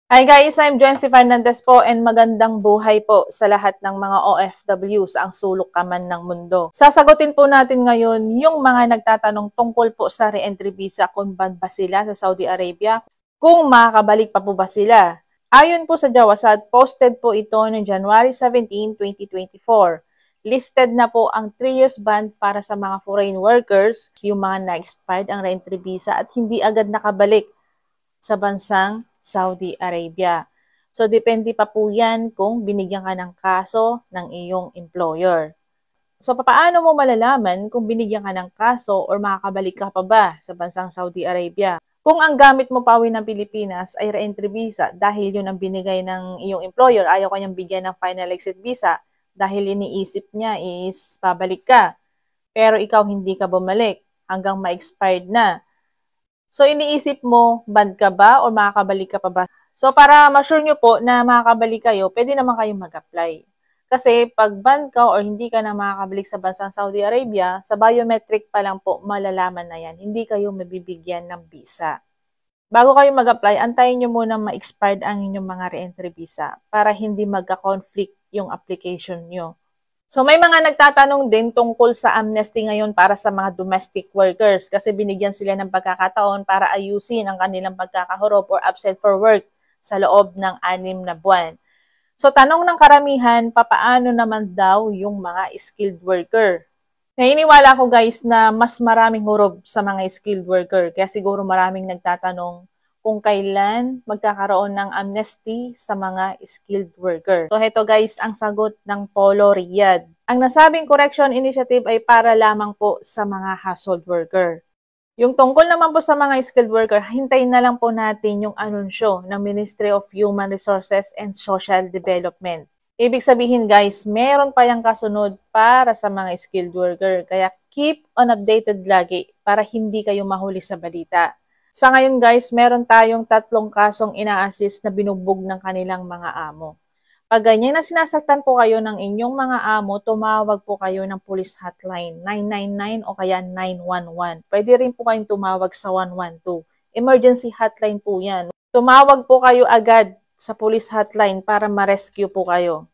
Hi guys, I'm Jency Fernandez po and magandang buhay po sa lahat ng mga OFW sa ang sulok ka man ng mundo. Sasagutin po natin ngayon yung mga nagtatanong tungkol po sa re-entry visa kung ban ba sila sa Saudi Arabia, kung makakabalik pa po ba sila. Ayon po sa Jawasat, posted po ito noong January 17, 2024. Lifted na po ang 3 years ban para sa mga foreign workers, yung mga na-expired ang re-entry visa at hindi agad nakabalik sa bansang Saudi Arabia. So, depende pa po yan kung binigyan ka ng kaso ng iyong employer. So, paano mo malalaman kung binigyan ka ng kaso or makakabalik ka pa ba sa bansang Saudi Arabia? Kung ang gamit mo pauwi ng Pilipinas ay re-entry visa dahil yun ang binigay ng iyong employer, ayaw kanyang bigyan ng final exit visa dahil iniisip niya is pabalik ka. Pero ikaw hindi ka bumalik hanggang ma-expired na. So, iniisip mo, banned ka ba o makakabalik ka pa ba? So, para ma-sure nyo po na makakabalik kayo, pwede naman kayong mag-apply. Kasi pag banned ka or hindi ka na makakabalik sa bansang Saudi Arabia, sa biometric pa lang po malalaman na yan. Hindi kayo mabibigyan ng visa. Bago kayo mag-apply, antayin nyo muna ma-expired ang inyong mga re-entry visa para hindi magka-conflict yung application nyo. So may mga nagtatanong din tungkol sa amnesty ngayon para sa mga domestic workers kasi binigyan sila ng pagkakataon para ayusin ang kanilang pagkakahurop or absent for work sa loob ng 6 na buwan. So tanong ng karamihan, papaano naman daw yung mga skilled worker? Naniniwala ko guys na mas maraming hurop sa mga skilled worker kaya siguro maraming nagtatanong kung kailan magkakaroon ng amnesty sa mga skilled worker. So, ito guys, ang sagot ng Polo Riyadh. Ang nasabing correction initiative ay para lamang po sa mga household worker. Yung tungkol naman po sa mga skilled worker, hintayin na lang po natin yung anunsyo ng Ministry of Human Resources and Social Development. Ibig sabihin guys, meron pa yung kasunod para sa mga skilled worker. Kaya keep on updated lagi para hindi kayo mahuli sa balita. Sa ngayon guys, meron tayong 3 kasong ina-assist na binugbog ng kanilang mga amo. Pag ganyan na sinasaktan po kayo ng inyong mga amo, tumawag po kayo ng police hotline 999 o kaya 911. Pwede rin po kayong tumawag sa 112. Emergency hotline po yan. Tumawag po kayo agad sa police hotline para ma-rescue po kayo.